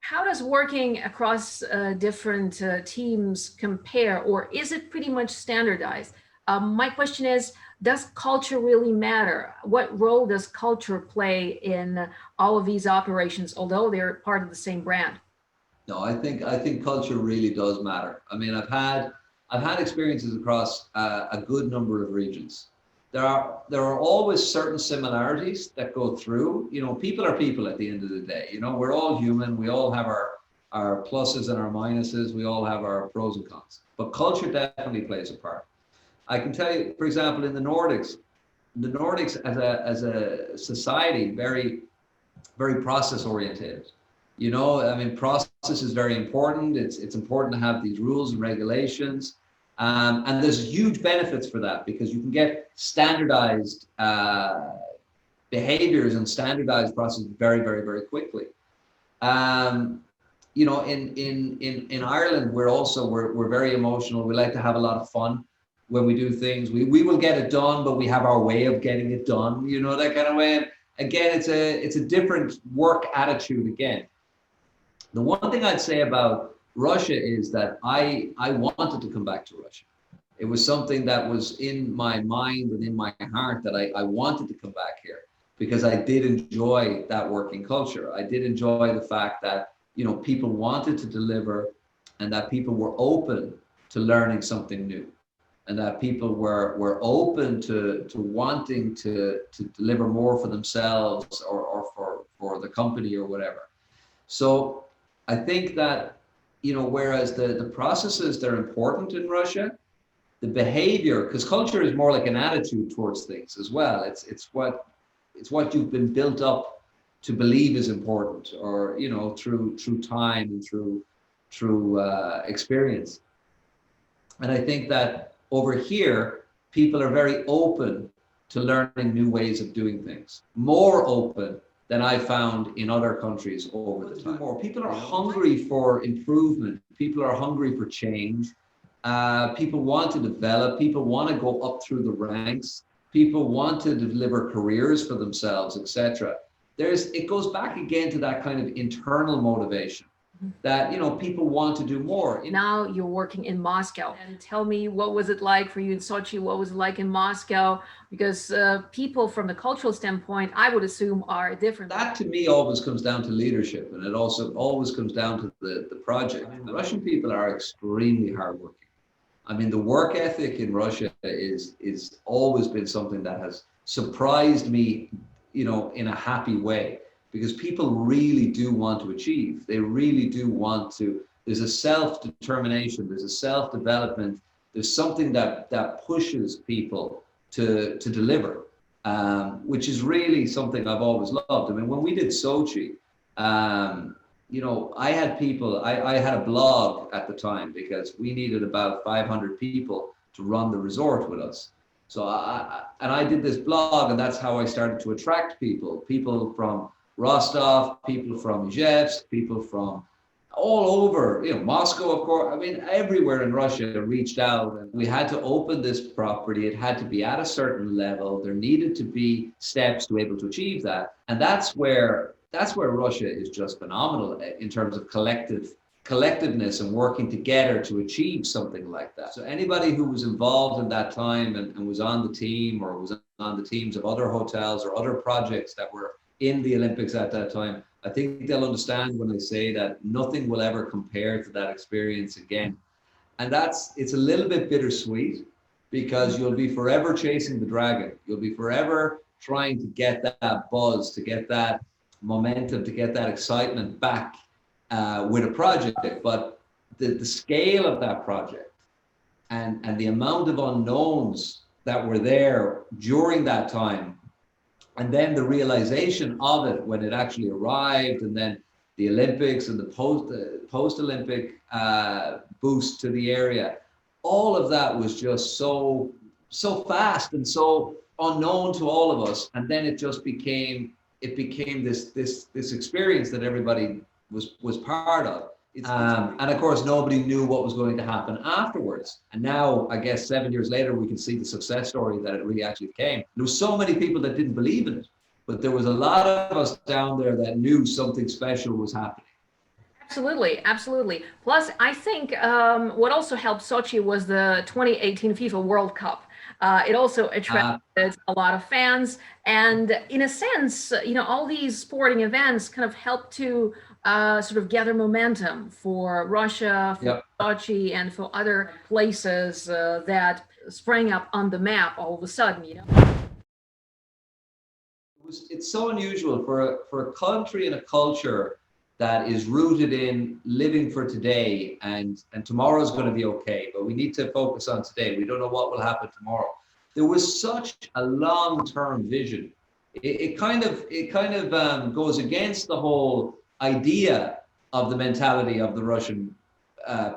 How does working across different teams compare, or is it pretty much standardized? My question is, does culture really matter? What role does culture play in all of these operations, although they're part of the same brand? No, I think culture really does matter. I mean, I've had experiences across a good number of regions. There are always certain similarities that go through. You know, people are people at the end of the day. You know, we're all human. We all have our pluses and our minuses. We all have our pros and cons. But culture definitely plays a part. I can tell you, for example, in the Nordics as a society, very process oriented. You know, I mean, process is very important. It's important to have these rules and regulations, and there's huge benefits for that because you can get standardized behaviors and standardized processes very quickly. Um, you know, in Ireland, we're very emotional. We like to have a lot of fun when we do things. We will get it done, but we have our way of getting it done. You know, that kind of way. And again, it's a different work attitude again. The one thing I'd say about Russia is that I wanted to come back to Russia. It was something that was in my mind and in my heart that I wanted to come back here because I did enjoy that working culture. I did enjoy the fact that, you know, people wanted to deliver and that people were open to learning something new and that people were open to wanting to deliver more for themselves or the company or whatever. So I think that, you know, whereas the processes, they're important in Russia, the behavior, because culture is more like an attitude towards things as well. It's what you've been built up to believe is important, or you know, through time and through experience. And I think that over here, people are very open to learning new ways of doing things, more open than I found in other countries over the time. More people are hungry for improvement. People are hungry for change. People want to develop. People want to go up through the ranks. People want to deliver careers for themselves, etc. It goes back again to that kind of internal motivation that, you know, people want to do more. Now you're working in Moscow. And tell me, what was it like for you in Sochi? What was it like in Moscow? Because people from the cultural standpoint, I would assume, are different. That to me always comes down to leadership, and it also always comes down to the project. I mean, the Russian people are extremely hardworking. I mean, the work ethic in Russia is always been something that has surprised me, you know, in a happy way, because people really do want to achieve. They really do want to. There's a self-determination. There's a self-development. There's something that pushes people to deliver, which is really something I've always loved. I mean, when we did Sochi, you know, I had people, I had a blog at the time because we needed about 500 people to run the resort with us. So I did this blog, and that's how I started to attract people from Rostov, people from Ijevsk, people from all over, you know, Moscow, of course. I mean, everywhere in Russia reached out, and we had to open this property. It had to be at a certain level. There needed to be steps to be able to achieve that. And that's where Russia is just phenomenal in terms of collectiveness and working together to achieve something like that. So anybody who was involved in that time and was on the team or was on the teams of other hotels or other projects that were in the Olympics at that time, I think they'll understand when I say that nothing will ever compare to that experience again. And it's a little bit bittersweet because you'll be forever chasing the dragon. You'll be forever trying to get that buzz, to get that momentum, to get that excitement back with a project. But the scale of that project and the amount of unknowns that were there during that time, and then the realization of it when it actually arrived, and then the Olympics and the post-Olympic boost to the area, all of that was just so fast and so unknown to all of us. And then it became this experience that everybody was part of. And of course, nobody knew what was going to happen afterwards. And now, I guess 7 years later, we can see the success story that it really actually came. There were so many people that didn't believe in it, but there was a lot of us down there that knew something special was happening. Absolutely, absolutely. Plus, I think what also helped Sochi was the 2018 FIFA World Cup. It also attracted Uh, a lot of fans, and in a sense, all these sporting events kind of help to sort of gather momentum for Russia, for yeah. Sochi, and for other places that sprang up on the map all of a sudden. It's so unusual for a country and a culture that is rooted in living for today, and tomorrow's going to be okay, but we need to focus on today. We don't know what will happen tomorrow. There was such a long-term vision. It kind of goes against the whole idea of the mentality of the Russian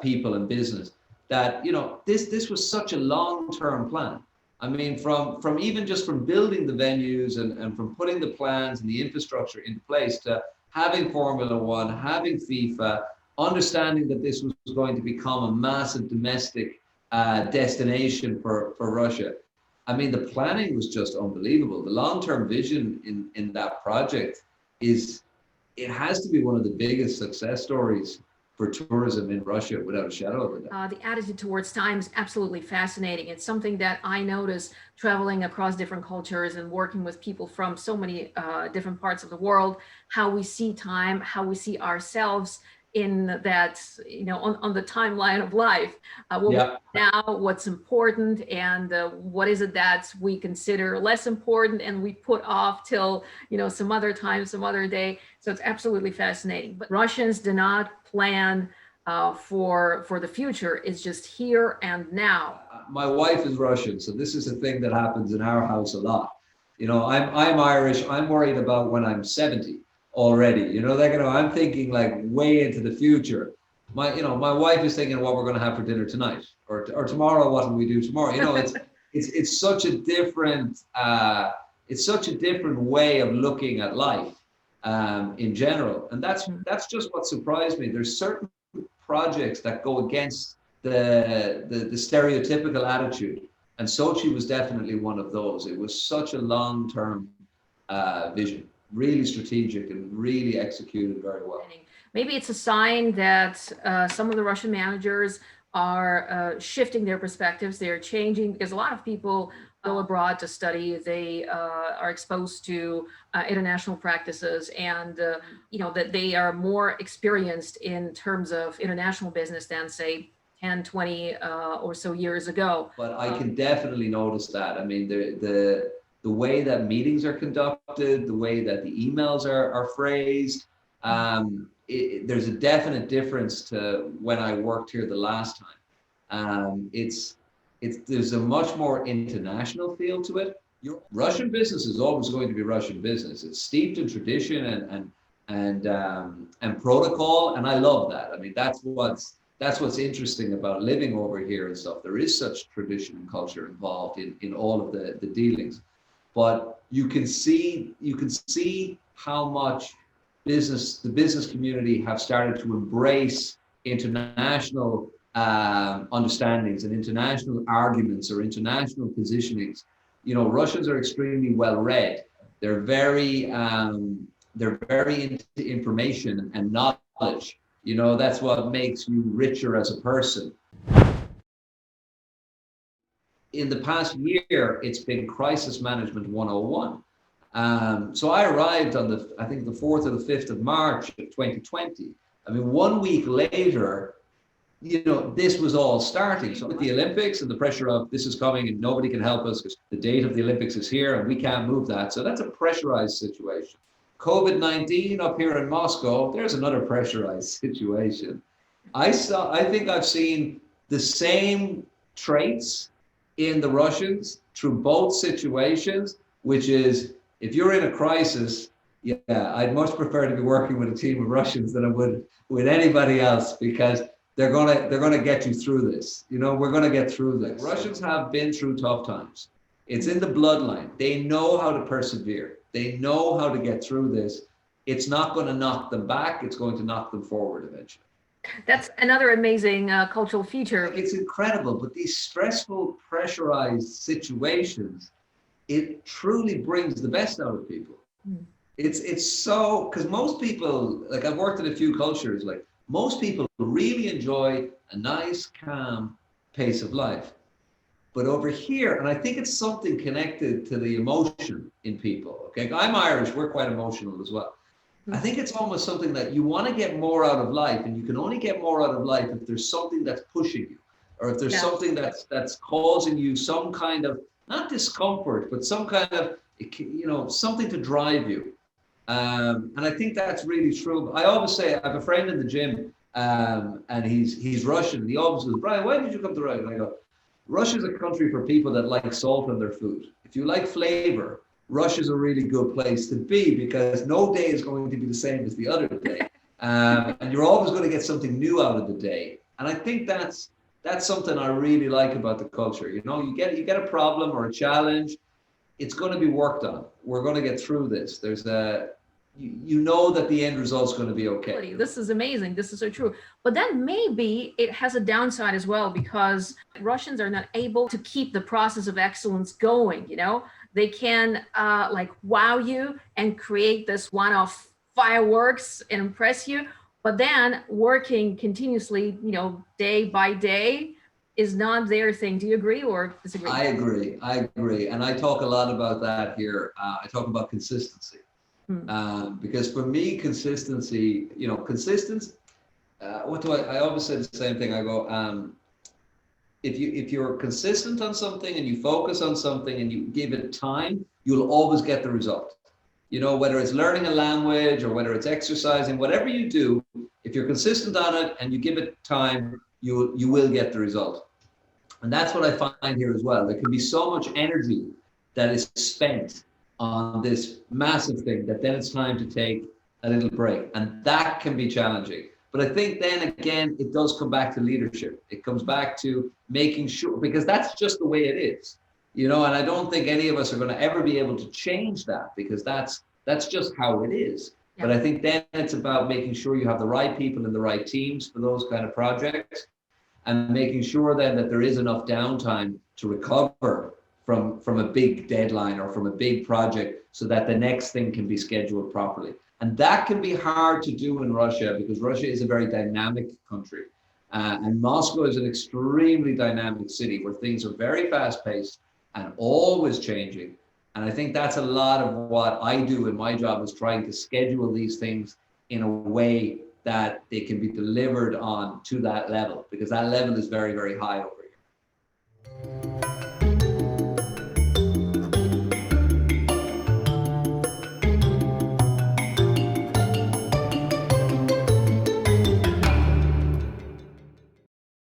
people and business, that this was such a long-term plan. I mean, from even just from building the venues, and from putting the plans and the infrastructure into place, to having Formula One, having FIFA, understanding that this was going to become a massive domestic destination for Russia. I mean, the planning was just unbelievable. The long-term vision in that project is, it has to be one of the biggest success stories for tourism in Russia, without a shadow of a doubt. The attitude towards time is absolutely fascinating. It's something that I notice traveling across different cultures and working with people from so many different parts of the world, how we see time, how we see ourselves in that, on the timeline of life. What we Yeah. now, what's important, and what is it that we consider less important and we put off till, some other time, some other day. So it's absolutely fascinating. But Russians do not plan for the future. It's just here and now. My wife is Russian, so this is a thing that happens in our house a lot. I'm Irish. I'm worried about when I'm 70 already. I'm thinking like way into the future. My wife is thinking what we're going to have for dinner tonight, or tomorrow. What will we do tomorrow? It's such a different way of looking at life in general, and that's just what surprised me. There's certain projects that go against the stereotypical attitude, and Sochi was definitely one of those. It was such a long-term vision, really strategic, and really executed very well. Maybe it's a sign that some of the Russian managers are shifting their perspectives. They're changing, because a lot of people go abroad to study. They are exposed to international practices, and that they are more experienced in terms of international business than, say, 10, 20 or so years ago. But I can definitely notice that. I mean, the way that meetings are conducted, the way that the emails are phrased, there's a definite difference to when I worked here the last time. There's a much more international feel to it. Russian business is always going to be Russian business. It's steeped in tradition and protocol, and I love that. I mean, that's what's interesting about living over here and stuff. There is such tradition and culture involved in all of the dealings, but you can see how much the business community have started to embrace international understandings and international arguments or international positionings. Russians are extremely well read. They're very into information and knowledge. That's what makes you richer as a person. In the past year, it's been crisis management 101. So I arrived on I think the 4th or the 5th of March of 2020. I mean, 1 week later, this was all starting. So with the Olympics and the pressure of this is coming and nobody can help us because the date of the Olympics is here and we can't move that. So that's a pressurized situation. COVID-19 up here in Moscow, there's another pressurized situation. I think I've seen the same traits in the Russians through both situations, which is, if you're in a crisis, yeah, I'd much prefer to be working with a team of Russians than I would with anybody else, because they're gonna get you through this. We're gonna get through this. Russians have been through tough times. It's in the bloodline. They know how to persevere. They know how to get through this. It's not going to knock them back. It's going to knock them forward eventually. That's another amazing cultural feature. It's incredible, but these stressful, pressurized situations, it truly brings the best out of people. It's so, because most people, like, I've worked in a few cultures, like Most people really enjoy a nice, calm pace of life. But over here, and I think it's something connected to the emotion in people. Okay, I'm Irish, we're quite emotional as well. I think it's almost something that you want to get more out of life, and you can only get more out of life if there's something that's pushing you, or if there's Yeah. something that's causing you some kind of not discomfort, but some kind of something to drive you. And I think that's really true. I always say I have a friend in the gym, and he's Russian. He always goes, Brian, why did you come to Russia? And I go, Russia's a country for people that like salt in their food. If you like flavor, Russia's a really good place to be because no day is going to be the same as the other day. And you're always going to get something new out of the day. And I think that's something I really like about the culture. You get a problem or a challenge, it's going to be worked on. We're going to get through this. You know that the end result's going to be okay. This is amazing. This is so true. But then maybe it has a downside as well because Russians are not able to keep the process of excellence going. They can like wow you and create this one-off fireworks and impress you. But then working continuously, day by day is not their thing. Do you agree or disagree? I agree. And I talk a lot about that here. I talk about consistency. Because for me, consistency, what do I always say the same thing. I go, if you're consistent on something and you focus on something and you give it time, you'll always get the result. Whether it's learning a language or whether it's exercising, whatever you do, if you're consistent on it and you give it time, you will get the result. And that's what I find here as well. There can be so much energy that is spent on this massive thing that then it's time to take a little break. And that can be challenging. But I think then again, it does come back to leadership. It comes back to making sure, because that's just the way it is, and I don't think any of us are going to ever be able to change that because that's just how it is. Yeah. But I think then it's about making sure you have the right people in the right teams for those kind of projects and making sure then that there is enough downtime to recover from a big deadline or from a big project so that the next thing can be scheduled properly. And that can be hard to do in Russia because Russia is a very dynamic country. And Moscow is an extremely dynamic city where things are very fast paced and always changing. And I think that's a lot of what I do in my job is trying to schedule these things in a way that they can be delivered on to that level because that level is very, very high over here.